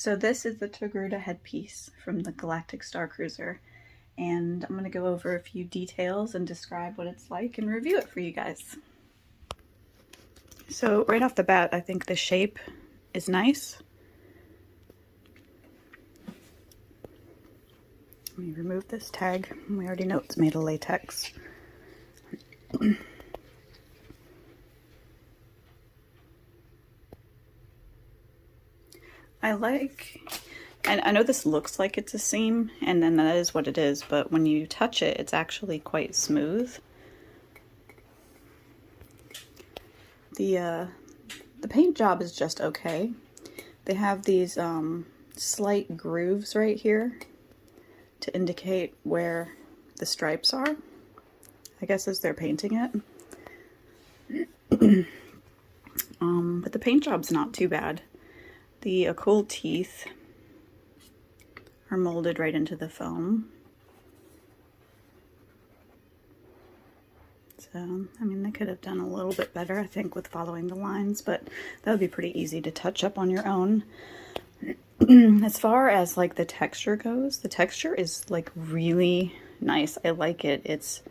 So this is the Togruta Headpeice from the Galactic Star Cruiser, and I'm going to go over a few details and describe what it's like and review it for you guys. So right off the bat, I think the shape is nice. Let me remove this tag. We already know it's made of latex. And I know this looks like it's a seam, and then that is what it is, but when you touch it, it's actually quite smooth. The paint job is just okay. They have these slight grooves right here to indicate where the stripes are, I guess as they're painting it. But the paint job's not too bad. The occult teeth are molded right into the foam. So, I mean, they could have done a little bit better, I think, with following the lines, but that would be pretty easy to touch up on your own. As far as like the texture goes, the texture is like really nice. I like it. It's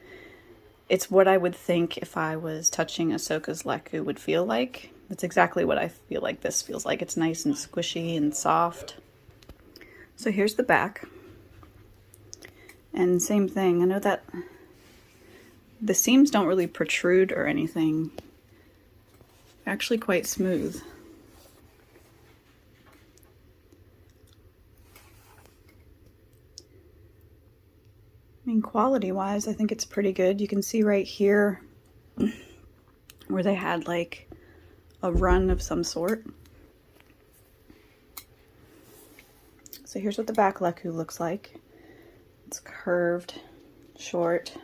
what I would think if I was touching Ahsoka's Leku would feel like. That's exactly what I feel like this feels like. It's nice and squishy and soft. So here's the back. And same thing. I know that the seams don't really protrude or anything. They're actually quite smooth. I mean, quality-wise, I think it's pretty good. You can see right here where they had like a run of some sort. So here's what the back Leku looks like. It's curved, short.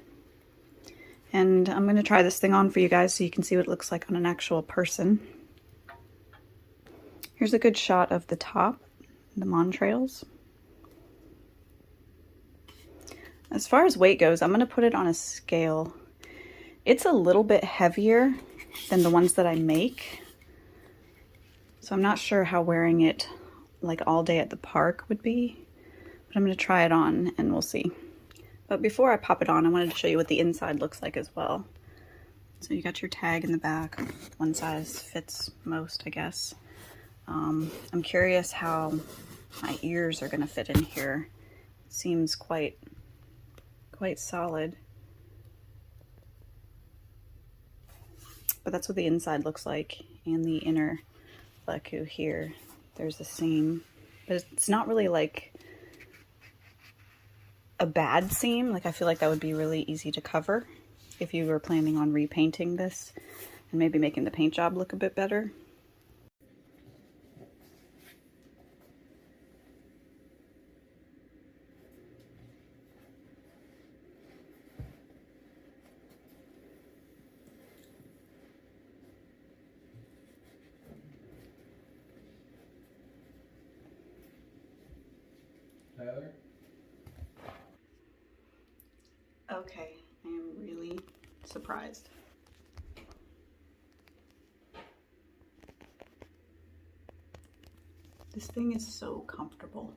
And I'm going to try this thing on for you guys so you can see what it looks like on an actual person. Here's a good shot of the top, the montrails. As far as weight goes, I'm going to put it on a scale. It's a little bit heavier than the ones that I make. So I'm not sure how wearing it like all day at the park would be, but I'm going to try it on and we'll see. But before I pop it on, I wanted to show you what the inside looks like as well. So you got your tag in the back. One size fits most, I guess. I'm curious how my ears are going to fit in here. It seems quite solid. But that's what the inside looks like, and the inner Leku here. There's a seam, but it's not really like a bad seam. Like, I feel like that would be really easy to cover if you were planning on repainting this and maybe making the paint job look a bit better. Tyler? Okay, I am really surprised. This thing is so comfortable.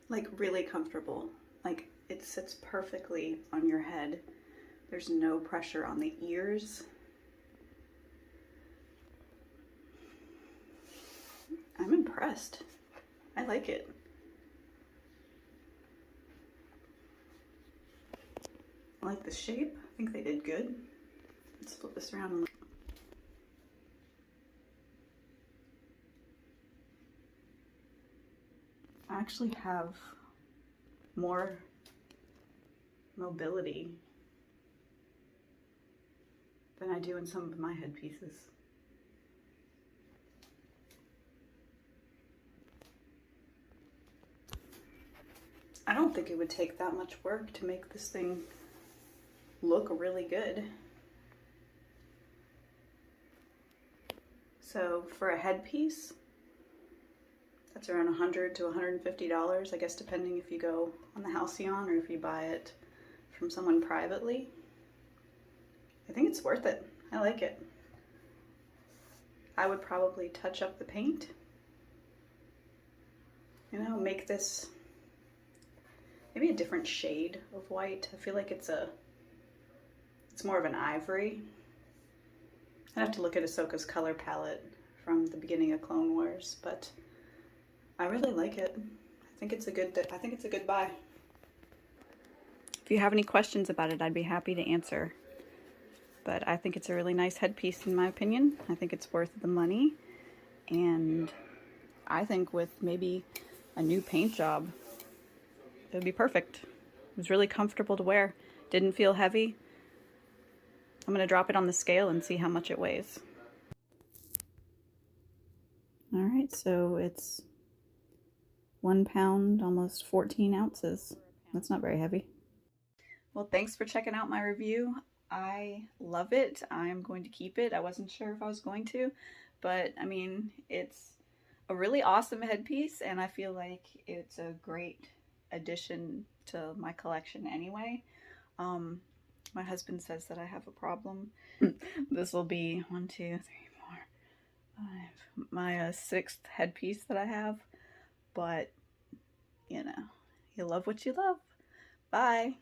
Like, really comfortable. Like, it sits perfectly on your head. There's no pressure on the ears. I'm impressed. I like it. I like the shape. I think they did good. Let's flip this around and look. I actually have more mobility than I do in some of my headpieces. I don't think it would take that much work to make this thing look really good. So for a headpiece, that's around $100 to $150, I guess, depending if you go on the Halcyon or if you buy it from someone privately, I think it's worth it. I like it. I would probably touch up the paint. You know, make this maybe a different shade of white. I feel like it's more of an ivory. I'd have to look at Ahsoka's color palette from the beginning of Clone Wars, but I really like it. I think it's a good buy. If you have any questions about it, I'd be happy to answer. But I think it's a really nice headpiece in my opinion. I think it's worth the money. And I think with maybe a new paint job, it would be perfect. It was really comfortable to wear. Didn't feel heavy. I'm gonna drop it on the scale and see how much it weighs. All right, so it's 1 pound, almost 14 ounces. That's not very heavy. Well, thanks for checking out my review. I love it. I'm going to keep it. I wasn't sure if I was going to, but I mean, it's a really awesome headpiece, and I feel like it's a great addition to my collection anyway. My husband says that I have a problem. This will be 1, 2, 3, 4, 5, my 6th headpiece that I have, but you know, you love what you love. Bye.